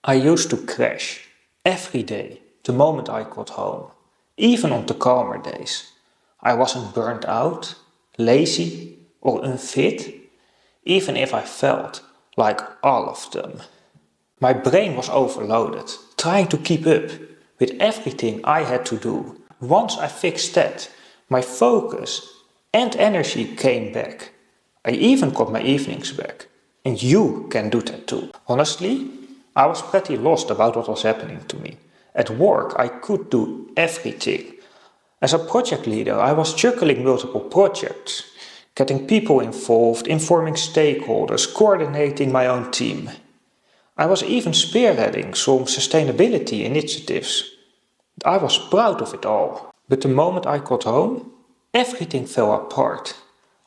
I used to crash every day the moment I got home, even on the calmer days. I wasn't burnt out, lazy, or unfit, even if I felt like all of them. My brain was overloaded, trying to keep up with everything I had to do. Once I fixed that, my focus and energy came back. I even got my evenings back. And you can do that too. Honestly, I was pretty lost about what was happening to me. At work, I could do everything. As a project leader, I was juggling multiple projects, getting people involved, informing stakeholders, coordinating my own team. I was even spearheading some sustainability initiatives. I was proud of it all. But the moment I got home, everything fell apart.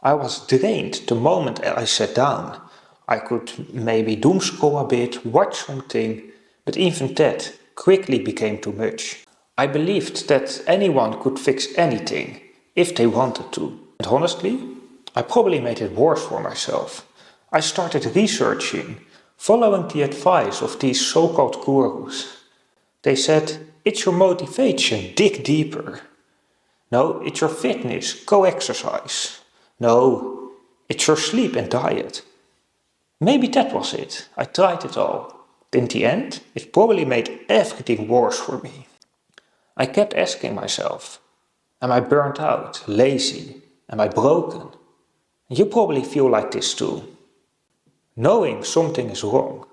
I was drained the moment I sat down. I could maybe doom scroll a bit, watch something, but even that quickly became too much. I believed that anyone could fix anything if they wanted to. And honestly, I probably made it worse for myself. I started researching, following the advice of these so-called gurus. They said, it's your motivation, dig deeper. No, it's your fitness, go exercise. No, it's your sleep and diet. Maybe that was it. I tried it all. In the end, it probably made everything worse for me. I kept asking myself, am I burnt out, lazy? Am I broken? You probably feel like this too. Knowing something is wrong.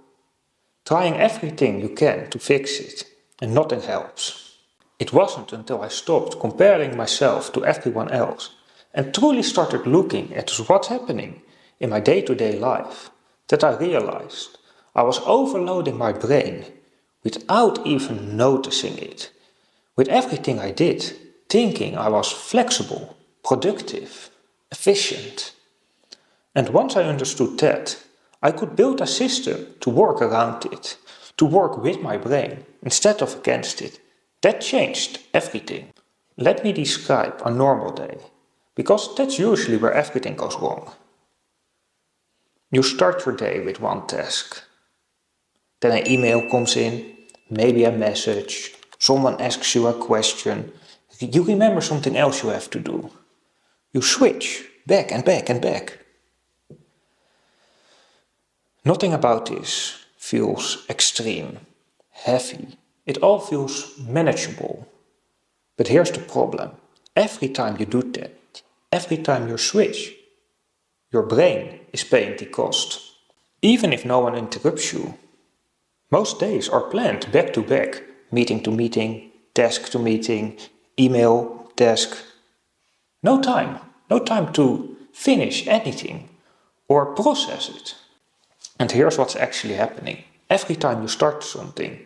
Trying everything you can to fix it, and nothing helps. It wasn't until I stopped comparing myself to everyone else and truly started looking at what's happening in my day-to-day life that I realized I was overloading my brain without even noticing it. With everything I did, thinking I was flexible, productive, efficient. And once I understood that, I could build a system to work around it, to work with my brain instead of against it. That changed everything. Let me describe a normal day, because that's usually where everything goes wrong. You start your day with one task. Then an email comes in, maybe a message, someone asks you a question, you remember something else you have to do. You switch back and back and back. Nothing about this feels extreme, heavy. It all feels manageable. But here's the problem. Every time you do that, every time you switch, your brain is paying the cost. Even if no one interrupts you. Most days are planned back to back, meeting to meeting, task to meeting, email, task. No time to finish anything or process it. And here's what's actually happening. Every time you start something,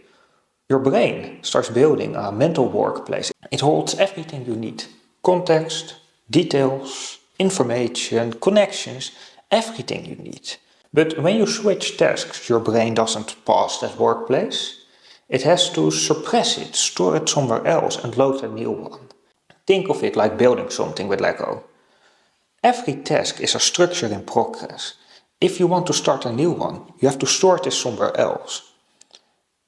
your brain starts building a mental workplace. It holds everything you need. Context, details, information, connections, everything you need. But when you switch tasks, your brain doesn't pause that workplace. It has to suppress it, store it somewhere else and load a new one. Think of it like building something with Lego. Every task is a structure in progress. If you want to start a new one, you have to store this somewhere else.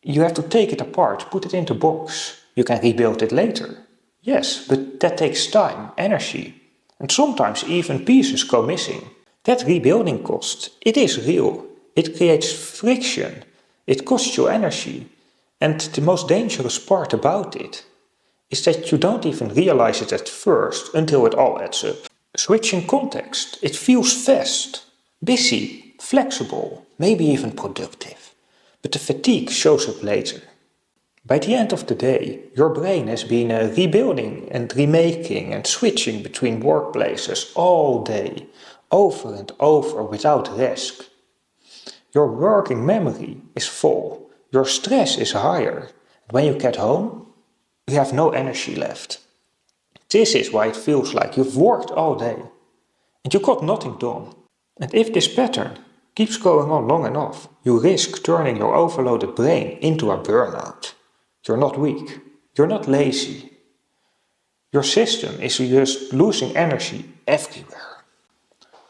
You have to take it apart, put it in the box. You can rebuild it later. Yes, but that takes time, energy. And sometimes even pieces go missing. That rebuilding cost, it is real. It creates friction. It costs you energy. And the most dangerous part about it is that you don't even realize it at first until it all adds up. Switching context, it feels fast, busy, flexible, maybe even productive. But the fatigue shows up later. By the end of the day, your brain has been rebuilding and remaking and switching between workplaces all day, over and over without rest. Your working memory is full, your stress is higher. And when you get home, you have no energy left. This is why it feels like you've worked all day and you got nothing done. And if this pattern keeps going on long enough, you risk turning your overloaded brain into a burnout. You're not weak, you're not lazy. Your system is just losing energy everywhere.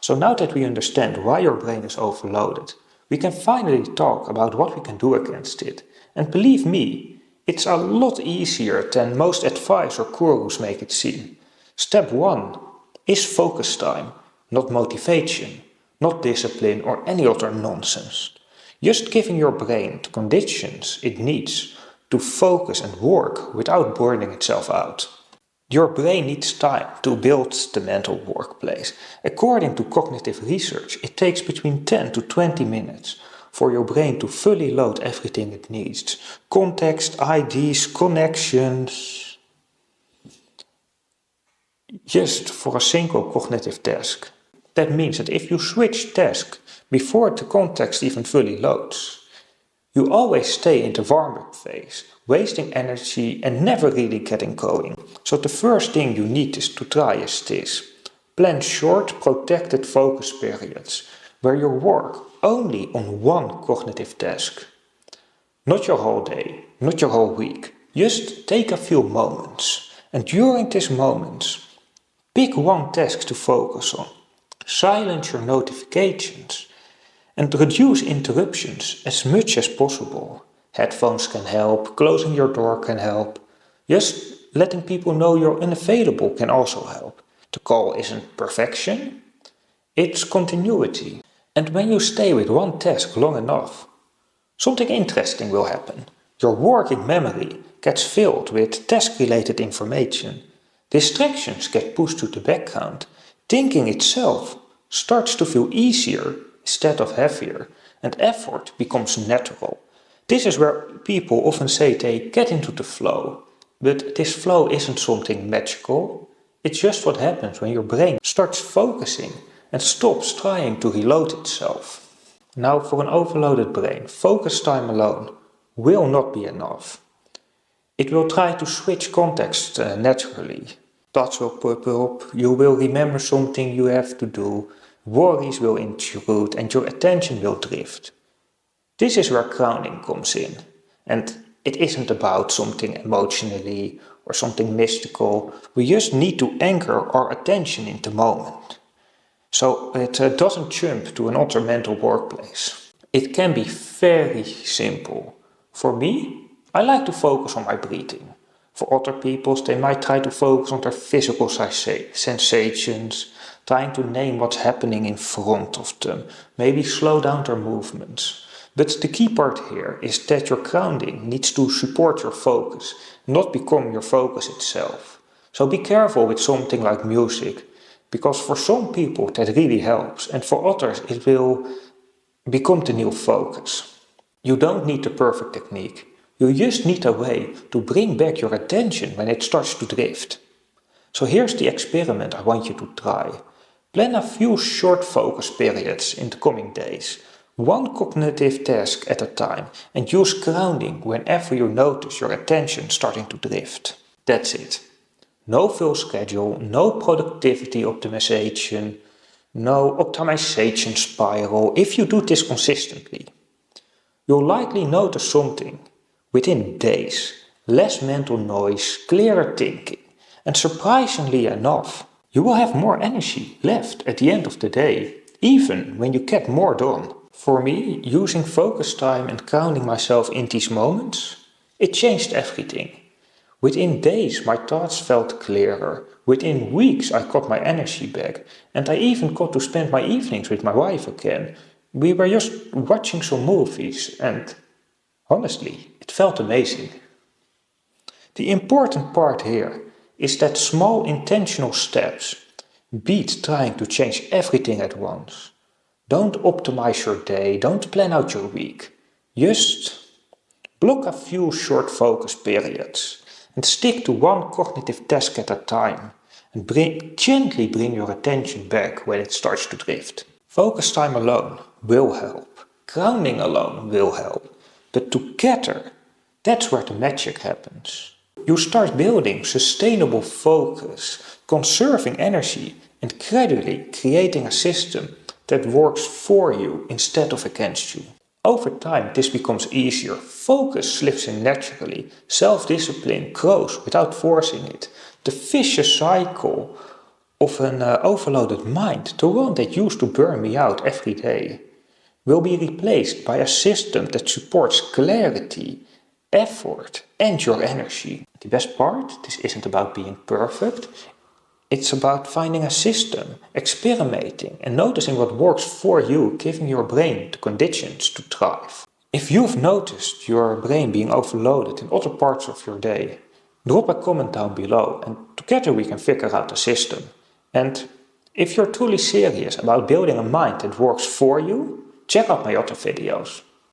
So now that we understand why your brain is overloaded, we can finally talk about what we can do against it. And believe me, it's a lot easier than most advice or gurus make it seem. Step 1 is focus time, not motivation, not discipline or any other nonsense. Just giving your brain the conditions it needs to focus and work without burning itself out. Your brain needs time to build the mental workplace. According to cognitive research, it takes between 10 to 20 minutes for your brain to fully load everything it needs. Context, IDs, connections, just for a single cognitive task. That means that if you switch task before the context even fully loads, you always stay in the warm-up phase, wasting energy and never really getting going. So the first thing you need is to try is this. Plan short, protected focus periods, where you work only on one cognitive task. Not your whole day, not your whole week. Just take a few moments. And during these moments, pick one task to focus on. Silence your notifications and reduce interruptions as much as possible. Headphones can help, closing your door can help. Just letting people know you're unavailable can also help. The call isn't perfection, it's continuity. And when you stay with one task long enough, something interesting will happen. Your working memory gets filled with task-related information. Distractions get pushed to the background. Thinking itself starts to feel easier instead of heavier, and effort becomes natural. This is where people often say they get into the flow, but this flow isn't something magical. It's just what happens when your brain starts focusing and stops trying to reload itself. Now, for an overloaded brain, focus time alone will not be enough. It will try to switch context naturally. Thoughts will pop up, you will remember something you have to do, worries will intrude and your attention will drift. This is where grounding comes in. And it isn't about something emotionally or something mystical. We just need to anchor our attention in the moment. So it doesn't jump to another mental workplace. It can be very simple. For me, I like to focus on my breathing. For other people, they might try to focus on their physical sensations, trying to name what's happening in front of them, maybe slow down their movements. But the key part here is that your grounding needs to support your focus, not become your focus itself. So be careful with something like music, because for some people that really helps, and for others it will become the new focus. You don't need the perfect technique. You just need a way to bring back your attention when it starts to drift. So here's the experiment I want you to try. Plan a few short focus periods in the coming days, one cognitive task at a time, and use grounding whenever you notice your attention starting to drift. That's it. No full schedule, no productivity optimization, no optimization spiral. If you do this consistently, you'll likely notice something within days. Less mental noise, clearer thinking, and surprisingly enough, you will have more energy left at the end of the day, even when you get more done. For me, using focus time and grounding myself in these moments, it changed everything. Within days my thoughts felt clearer, within weeks I got my energy back, and I even got to spend my evenings with my wife again. We were just watching some movies and honestly, it felt amazing. The important part here is that small intentional steps beat trying to change everything at once. Don't optimize your day, don't plan out your week. Just block a few short focus periods and stick to one cognitive task at a time and gently bring your attention back when it starts to drift. Focus time alone will help. Grounding alone will help. But together, that's where the magic happens. You start building sustainable focus, conserving energy, and gradually creating a system that works for you instead of against you. Over time, this becomes easier. Focus slips in naturally. Self-discipline grows without forcing it. The vicious cycle of an overloaded mind, the one that used to burn me out every day, will be replaced by a system that supports clarity, effort, and your energy. The best part, this isn't about being perfect. It's about finding a system, experimenting, and noticing what works for you, giving your brain the conditions to thrive. If you've noticed your brain being overloaded in other parts of your day, drop a comment down below and together we can figure out a system. And if you're truly serious about building a mind that works for you, check out my other videos.